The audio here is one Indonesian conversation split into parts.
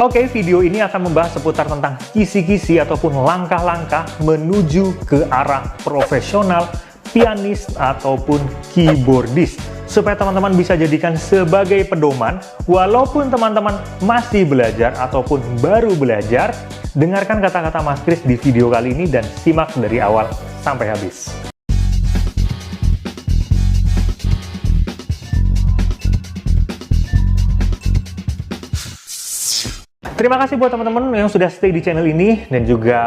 Oke, video ini akan membahas seputar tentang kisi-kisi ataupun langkah-langkah menuju ke arah profesional pianis ataupun keyboardist, supaya teman-teman bisa jadikan sebagai pedoman walaupun teman-teman masih belajar ataupun baru belajar. Dengarkan kata-kata Mas Kris di video kali ini dan simak dari awal sampai habis. Terima kasih buat teman-teman yang sudah stay di channel ini dan juga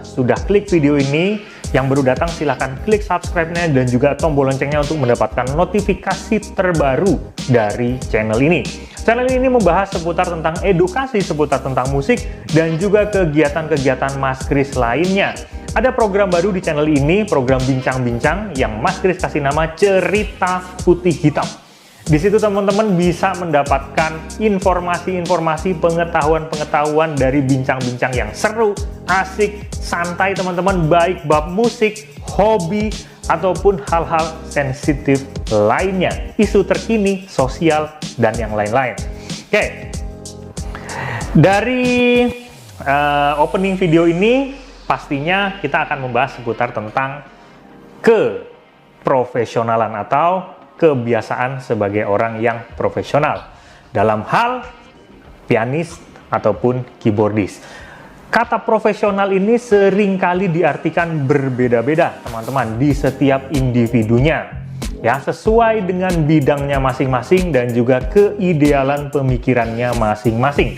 sudah klik video ini. Yang baru datang silahkan klik subscribe-nya dan juga tombol loncengnya untuk mendapatkan notifikasi terbaru dari channel ini. Channel ini membahas seputar tentang edukasi, seputar tentang musik, dan juga kegiatan-kegiatan Mas Kris lainnya. Ada program baru di channel ini, program bincang-bincang yang Mas Kris kasih nama Cerita Putih Hitam. Di situ teman-teman bisa mendapatkan informasi-informasi, pengetahuan-pengetahuan dari bincang-bincang yang seru, asik, santai teman-teman, baik bab musik, hobi, ataupun hal-hal sensitif lainnya, isu terkini, sosial, dan yang lain-lain. Oke, dari opening video ini pastinya kita akan membahas seputar tentang keprofesionalan atau kebiasaan sebagai orang yang profesional dalam hal pianis ataupun keyboardist. Kata profesional ini seringkali diartikan berbeda-beda teman-teman di setiap individunya, ya, sesuai dengan bidangnya masing-masing dan juga keidealan pemikirannya masing-masing.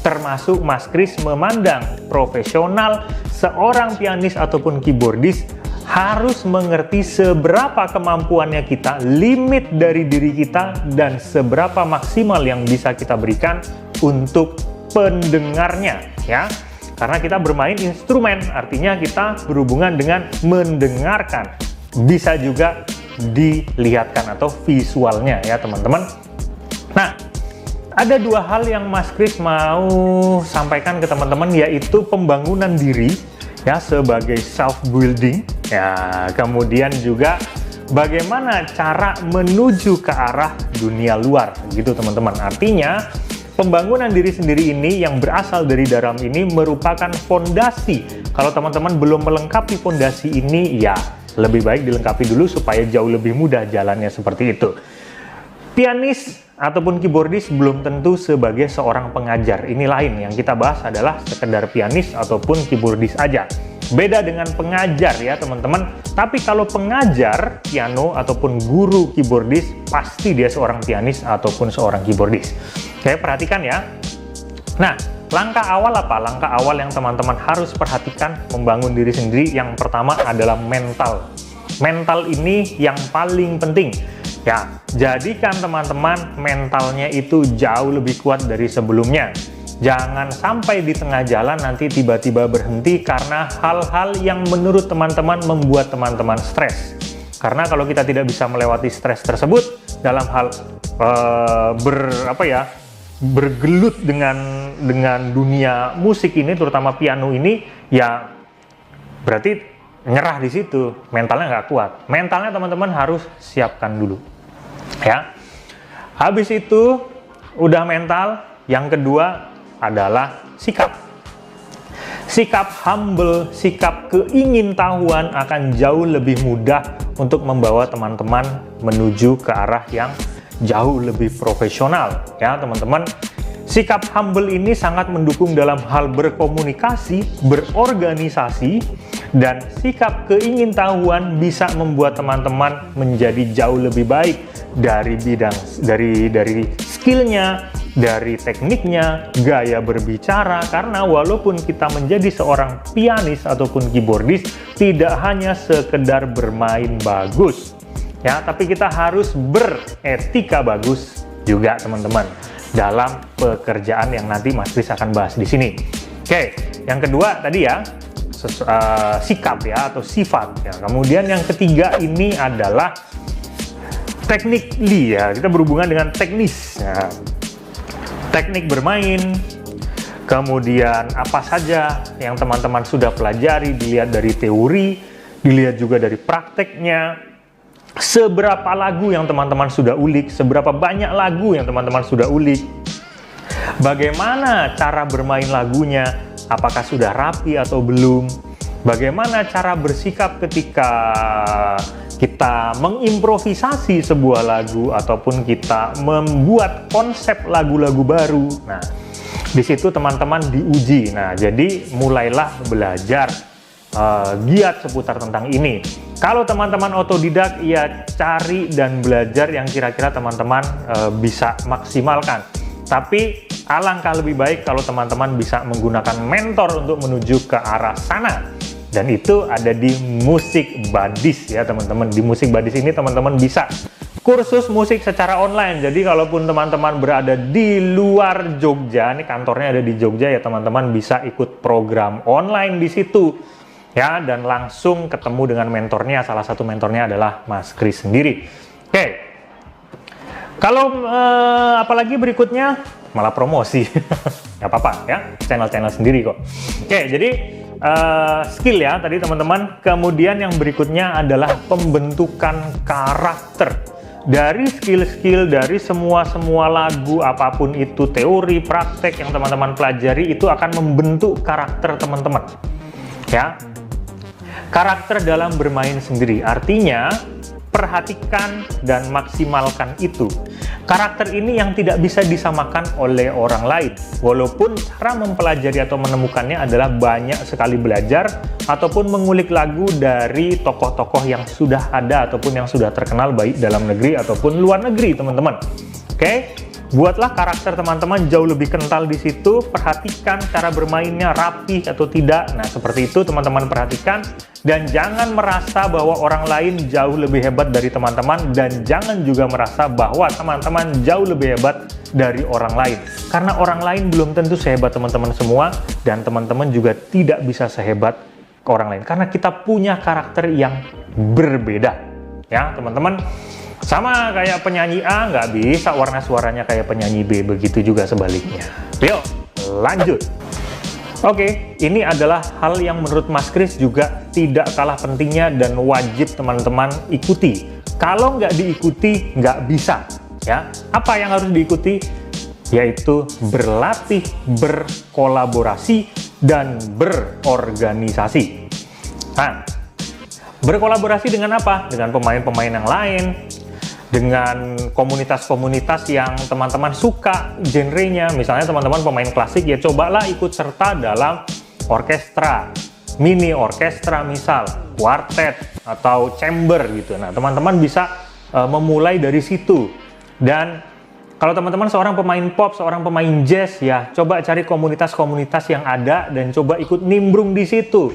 Termasuk Mas Kris memandang profesional seorang pianis ataupun keyboardist harus mengerti seberapa kemampuannya kita, limit dari diri kita, dan seberapa maksimal yang bisa kita berikan untuk pendengarnya, ya. Karena kita bermain instrumen, artinya kita berhubungan dengan mendengarkan. Bisa juga dilihatkan atau visualnya, ya teman-teman. Nah, ada dua hal yang Mas Kris mau sampaikan ke teman-teman, yaitu pembangunan diri, ya, sebagai self-building, ya, kemudian juga bagaimana cara menuju ke arah dunia luar, gitu teman-teman. Artinya, pembangunan diri sendiri ini yang berasal dari dalam ini merupakan fondasi. Kalau teman-teman belum melengkapi fondasi ini, ya lebih baik dilengkapi dulu supaya jauh lebih mudah jalannya seperti itu. Pianis ataupun keyboardist belum tentu sebagai seorang pengajar. Ini lain, yang kita bahas adalah sekedar pianis ataupun keyboardist aja. Beda dengan pengajar ya teman-teman. Tapi kalau pengajar piano ataupun guru keyboardist, pasti dia seorang pianis ataupun seorang keyboardist. Oke, perhatikan ya. Nah, langkah awal apa? Langkah awal yang teman-teman harus perhatikan membangun diri sendiri, yang pertama adalah mental. Mental ini yang paling penting. Ya, jadikan teman-teman mentalnya itu jauh lebih kuat dari sebelumnya. Jangan sampai di tengah jalan nanti tiba-tiba berhenti karena hal-hal yang menurut teman-teman membuat teman-teman stres. Karena kalau kita tidak bisa melewati stres tersebut dalam hal bergelut dengan dunia musik ini, terutama piano ini, ya berarti nyerah di situ, mentalnya nggak kuat. Mentalnya teman-teman harus siapkan dulu. Ya, habis itu udah mental, yang kedua adalah sikap. Sikap humble, sikap keingintahuan akan jauh lebih mudah untuk membawa teman-teman menuju ke arah yang jauh lebih profesional, ya teman-teman. Sikap humble ini sangat mendukung dalam hal berkomunikasi, berorganisasi, dan sikap keingintahuan bisa membuat teman-teman menjadi jauh lebih baik dari skillnya, dari tekniknya, gaya berbicara. Karena walaupun kita menjadi seorang pianis ataupun keyboardist, tidak hanya sekedar bermain bagus, ya, tapi kita harus beretika bagus juga teman-teman dalam pekerjaan yang nanti Mas Kris akan bahas di sini. Oke, yang kedua tadi ya sikap ya atau sifat ya. Kemudian yang ketiga ini adalah technically ya, kita berhubungan dengan teknis ya. Teknik bermain, kemudian apa saja yang teman-teman sudah pelajari, dilihat dari teori, dilihat juga dari prakteknya. Seberapa lagu yang teman-teman sudah ulik, seberapa banyak lagu yang teman-teman sudah ulik, Bagaimana cara bermain lagunya? Apakah sudah rapi atau belum? Bagaimana cara bersikap ketika kita mengimprovisasi sebuah lagu ataupun kita membuat konsep lagu-lagu baru? Nah, di situ teman-teman diuji. Nah, jadi mulailah belajar giat seputar tentang ini. Kalau teman-teman otodidak, ya cari dan belajar yang kira-kira teman-teman bisa maksimalkan. Tapi alangkah lebih baik kalau teman-teman bisa menggunakan mentor untuk menuju ke arah sana. Dan itu ada di Musik Buddies ya teman-teman. Di Musik Buddies ini teman-teman bisa kursus musik secara online. Jadi kalaupun teman-teman berada di luar Jogja, ini kantornya ada di Jogja ya teman-teman, bisa ikut program online di situ. Ya, dan langsung ketemu dengan mentornya. Salah satu mentornya adalah Mas Kris sendiri. Oke, kalau apalagi berikutnya malah promosi, nggak apa-apa ya, channel-channel sendiri kok. Oke, jadi skill ya tadi teman-teman. Kemudian yang berikutnya adalah pembentukan karakter. Dari skill-skill dari semua lagu, apapun itu teori, praktek yang teman-teman pelajari, itu akan membentuk karakter teman-teman. Ya. Karakter dalam bermain sendiri, artinya perhatikan dan maksimalkan itu. Karakter ini yang tidak bisa disamakan oleh orang lain. Walaupun cara mempelajari atau menemukannya adalah banyak sekali belajar ataupun mengulik lagu dari tokoh-tokoh yang sudah ada ataupun yang sudah terkenal baik dalam negeri ataupun luar negeri, teman-teman. Oke? Buatlah karakter teman-teman jauh lebih kental di situ. Perhatikan cara bermainnya rapih atau tidak. Nah, seperti itu teman-teman perhatikan. Dan jangan merasa bahwa orang lain jauh lebih hebat dari teman-teman. Dan jangan juga merasa bahwa teman-teman jauh lebih hebat dari orang lain. Karena orang lain belum tentu sehebat teman-teman semua. Dan teman-teman juga tidak bisa sehebat orang lain. Karena kita punya karakter yang berbeda. Ya, teman-teman. Sama kayak penyanyi A, nggak bisa warna suaranya kayak penyanyi B, begitu juga sebaliknya. Yuk, lanjut. Oke, ini adalah hal yang menurut Mas Kris juga tidak kalah pentingnya dan wajib teman-teman ikuti. Kalau nggak diikuti, nggak bisa. Ya, apa yang harus diikuti? Yaitu berlatih, berkolaborasi, dan berorganisasi. Nah, berkolaborasi dengan apa? Dengan pemain-pemain yang lain, dengan komunitas-komunitas yang teman-teman suka genrenya. Misalnya teman-teman pemain klasik, ya cobalah ikut serta dalam orkestra, mini orkestra misal, quartet atau chamber gitu. Nah, teman-teman bisa memulai dari situ. Dan kalau teman-teman seorang pemain pop, seorang pemain jazz, ya coba cari komunitas-komunitas yang ada dan coba ikut nimbrung di situ.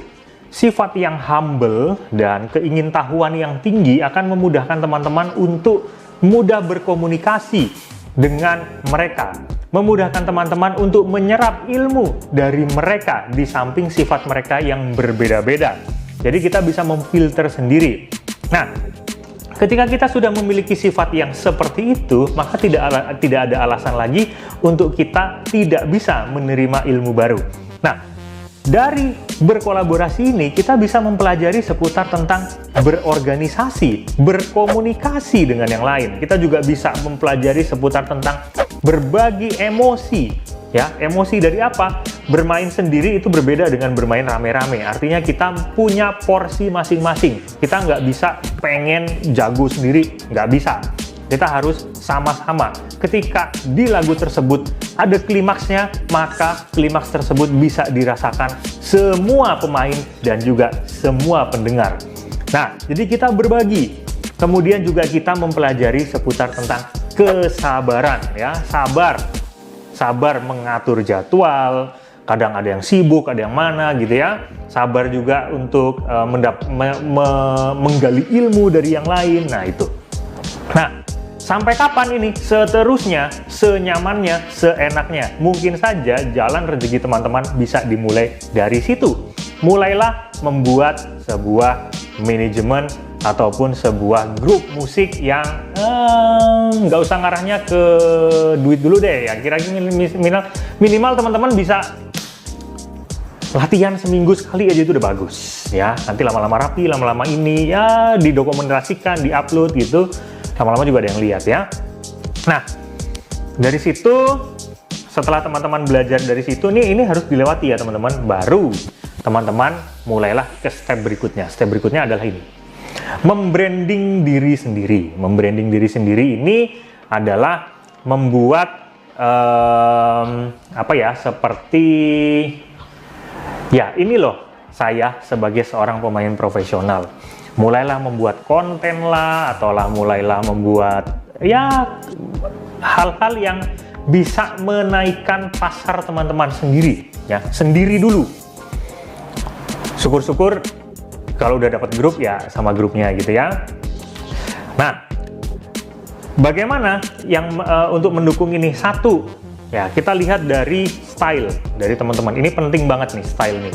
Sifat yang humble dan keingintahuan yang tinggi akan memudahkan teman-teman untuk mudah berkomunikasi dengan mereka. Memudahkan teman-teman untuk menyerap ilmu dari mereka di samping sifat mereka yang berbeda-beda. Jadi kita bisa memfilter sendiri. Nah, ketika kita sudah memiliki sifat yang seperti itu, maka tidak ada alasan lagi untuk kita tidak bisa menerima ilmu baru. Nah, dari berkolaborasi ini, kita bisa mempelajari seputar tentang berorganisasi, berkomunikasi dengan yang lain. Kita juga bisa mempelajari seputar tentang berbagi emosi. Ya, emosi dari apa? Bermain sendiri itu berbeda dengan bermain rame-rame. Artinya kita punya porsi masing-masing. Kita nggak bisa pengen jago sendiri, nggak bisa. Kita harus sama-sama. Ketika di lagu tersebut ada klimaksnya, maka klimaks tersebut bisa dirasakan semua pemain dan juga semua pendengar. Nah, jadi kita berbagi. Kemudian juga kita mempelajari seputar tentang kesabaran, ya, sabar mengatur jadwal. Kadang ada yang sibuk, ada yang mana gitu ya. Sabar juga untuk menggali ilmu dari yang lain. Nah, itu. Nah, sampai kapan ini? Seterusnya, senyamannya, seenaknya. Mungkin saja jalan rezeki teman-teman bisa dimulai dari situ. Mulailah membuat sebuah manajemen ataupun sebuah grup musik yang nggak usah ngarahnya ke duit dulu deh. Ya, kira-kira minimal teman-teman bisa latihan seminggu sekali aja itu udah bagus. Ya, nanti lama-lama rapi, lama-lama ini ya didokumentasikan, diupload gitu. Lama-lama juga ada yang lihat ya. Nah, dari situ setelah teman-teman belajar dari situ nih, ini harus dilewati ya teman-teman, baru teman-teman mulailah ke step berikutnya. Step berikutnya adalah ini, membranding diri sendiri. Membranding diri sendiri ini adalah membuat apa ya, seperti ya ini loh, saya sebagai seorang pemain profesional mulailah membuat konten lah, atau mulailah membuat ya hal-hal yang bisa menaikkan pasar teman-teman sendiri ya, sendiri dulu. Syukur-syukur kalau udah dapat grup ya sama grupnya gitu ya. Nah, bagaimana yang untuk mendukung ini? Satu ya, kita lihat dari style dari teman-teman. Ini penting banget nih, style nih.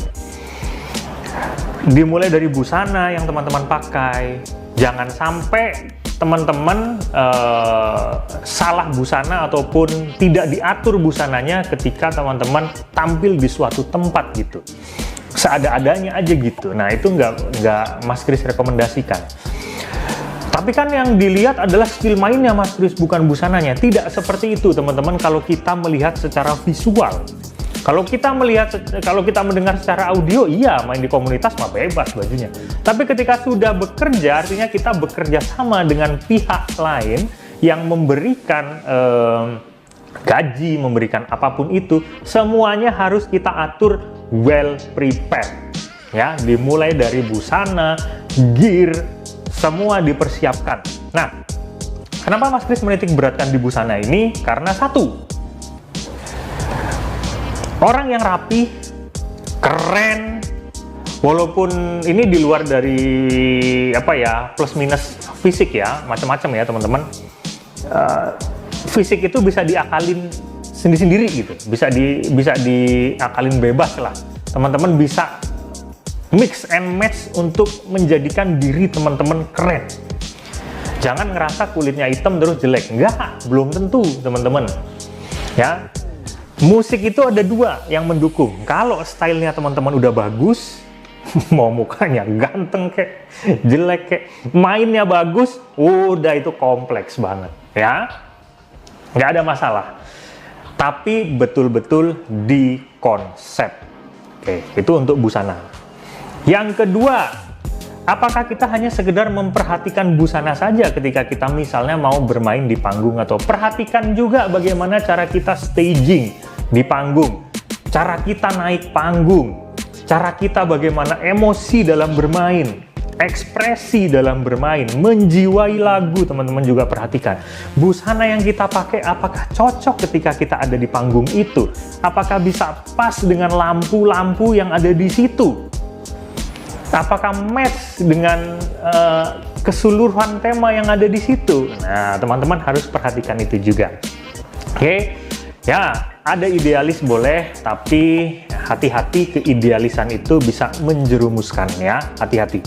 Dimulai dari busana yang teman-teman pakai. Jangan sampai teman-teman salah busana ataupun tidak diatur busananya ketika teman-teman tampil di suatu tempat gitu, seada-adanya aja gitu. Nah, itu nggak Mas Kris rekomendasikan. Tapi kan yang dilihat adalah skill mainnya Mas Kris, bukan busananya. Tidak seperti itu teman-teman kalau kita melihat secara visual. Kalau kita mendengar secara audio, iya main di komunitas mah bebas bajunya. Tapi ketika sudah bekerja, artinya kita bekerja sama dengan pihak lain yang memberikan gaji, memberikan apapun itu, semuanya harus kita atur well prepared. Ya, dimulai dari busana, gear, semua dipersiapkan. Nah, kenapa Mas Kris menitik beratkan di busana ini? Karena satu, orang yang rapi, keren, walaupun ini di luar dari apa ya, plus minus fisik ya, macam-macam ya teman-teman. Fisik itu bisa diakalin sendiri-sendiri gitu, bisa diakalin bebas lah. Teman-teman bisa mix and match untuk menjadikan diri teman-teman keren. Jangan ngerasa kulitnya hitam terus jelek, enggak, belum tentu teman-teman. Ya. Musik itu ada dua yang mendukung. Kalau stylenya teman-teman udah bagus, mau mukanya ganteng kek, jelek kek, mainnya bagus, udah itu kompleks banget ya. Nggak ada masalah. Tapi betul-betul di konsep. Oke, itu untuk busana. Yang kedua, apakah kita hanya sekedar memperhatikan busana saja ketika kita misalnya mau bermain di panggung, atau perhatikan juga bagaimana cara kita staging di panggung, cara kita naik panggung, cara kita bagaimana emosi dalam bermain, ekspresi dalam bermain, menjiwai lagu. Teman-teman juga perhatikan busana yang kita pakai, apakah cocok ketika kita ada di panggung itu, apakah bisa pas dengan lampu-lampu yang ada di situ, apakah match dengan keseluruhan tema yang ada di situ. Nah, teman-teman harus perhatikan itu juga. Oke, ya ada idealis boleh, tapi hati-hati, keidealisan itu bisa menjerumuskan ya, hati-hati.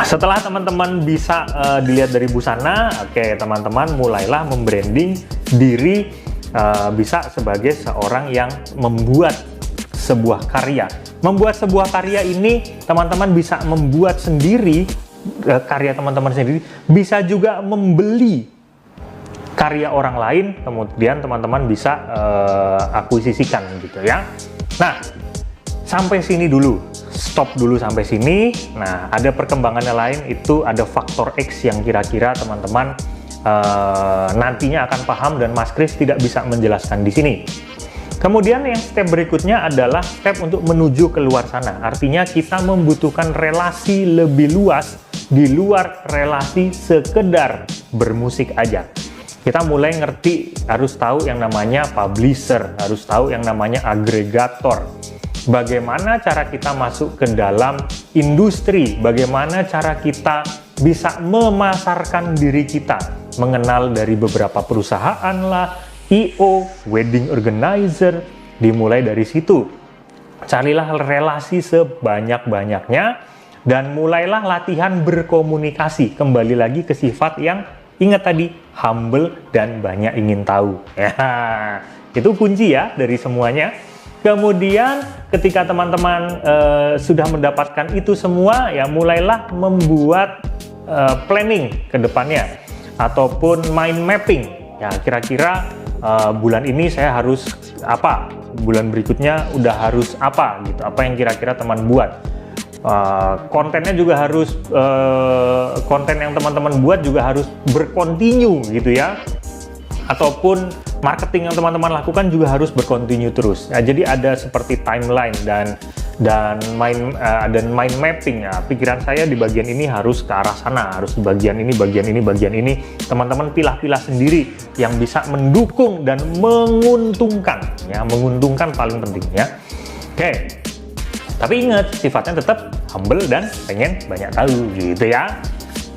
Setelah teman-teman bisa dilihat dari busana, oke, teman-teman mulailah membranding diri, bisa sebagai seorang yang membuat sebuah karya. Membuat sebuah karya ini teman-teman bisa membuat sendiri, karya teman-teman sendiri, bisa juga membeli karya orang lain, kemudian teman-teman bisa akuisisikan gitu ya. Nah, sampai sini dulu, stop dulu sampai sini. Nah, ada perkembangannya lain, itu ada faktor X yang kira-kira teman-teman nantinya akan paham dan Mas Kris tidak bisa menjelaskan di sini. Kemudian yang step berikutnya adalah step untuk menuju ke luar sana. Artinya kita membutuhkan relasi lebih luas di luar relasi sekedar bermusik aja. Kita mulai ngerti, harus tahu yang namanya publisher, harus tahu yang namanya agregator. Bagaimana cara kita masuk ke dalam industri, bagaimana cara kita bisa memasarkan diri kita, mengenal dari beberapa perusahaan lah, I.O., wedding organizer, dimulai dari situ. Carilah relasi sebanyak-banyaknya dan mulailah latihan berkomunikasi. Kembali lagi ke sifat yang ingat tadi, humble dan banyak ingin tahu. Ya, itu kunci ya dari semuanya. Kemudian ketika teman-teman sudah mendapatkan itu semua, ya mulailah membuat planning ke depannya ataupun mind mapping. Ya, kira-kira bulan ini saya harus apa, bulan berikutnya udah harus apa gitu, apa yang kira-kira teman buat. Kontennya juga harus konten yang teman-teman buat juga harus berkontinu gitu ya, ataupun marketing yang teman-teman lakukan juga harus berkontinu terus. Nah, jadi ada seperti timeline dan mind mapping ya. Pikiran saya di bagian ini harus ke arah sana, harus di bagian ini, bagian ini, bagian ini. Teman-teman pilah-pilah sendiri yang bisa mendukung dan menguntungkan ya, menguntungkan paling penting ya. Oke. Tapi ingat, sifatnya tetap humble dan pengen banyak tahu gitu ya.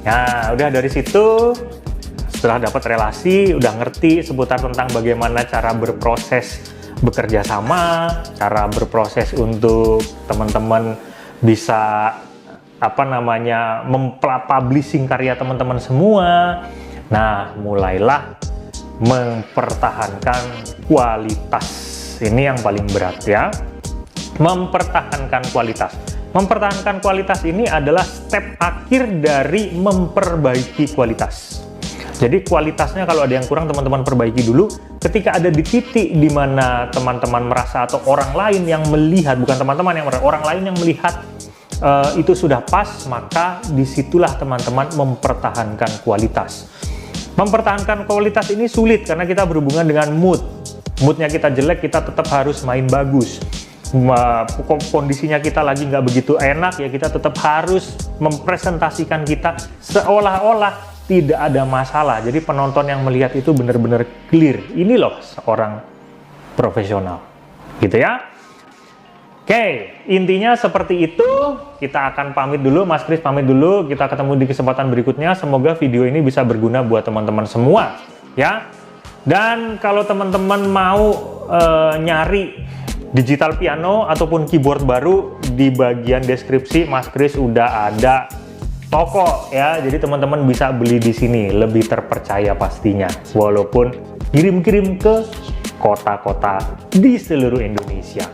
Nah, udah dari situ, setelah dapat relasi, udah ngerti seputar tentang bagaimana cara berproses bekerja sama, cara berproses untuk teman-teman bisa apa namanya mempublishing karya teman-teman semua. Nah, mulailah mempertahankan kualitas. Ini yang paling berat ya. Mempertahankan kualitas. Mempertahankan kualitas ini adalah step akhir dari memperbaiki kualitas. Jadi kualitasnya kalau ada yang kurang teman-teman perbaiki dulu. Ketika ada di titik di mana teman-teman merasa atau orang lain yang melihat, bukan teman-teman yang merasa, orang lain yang melihat itu sudah pas, maka disitulah teman-teman mempertahankan kualitas. Mempertahankan kualitas ini sulit karena kita berhubungan dengan mood. Moodnya kita jelek, kita tetap harus main bagus. Kondisinya kita lagi nggak begitu enak ya, kita tetap harus mempresentasikan kita seolah-olah tidak ada masalah. Jadi penonton yang melihat itu benar-benar clear. Ini loh seorang profesional gitu ya. Oke, intinya seperti itu. Kita akan pamit dulu, Mas Kris pamit dulu. Kita ketemu di kesempatan berikutnya. Semoga video ini bisa berguna buat teman-teman semua ya. Dan kalau teman-teman mau nyari digital piano ataupun keyboard baru, di bagian deskripsi Mas Kris udah ada toko ya, jadi teman-teman bisa beli di sini, lebih terpercaya pastinya, walaupun kirim-kirim ke kota-kota di seluruh Indonesia.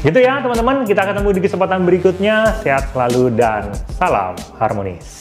Gitu ya teman-teman, kita ketemu di kesempatan berikutnya. Sehat selalu dan salam harmonis.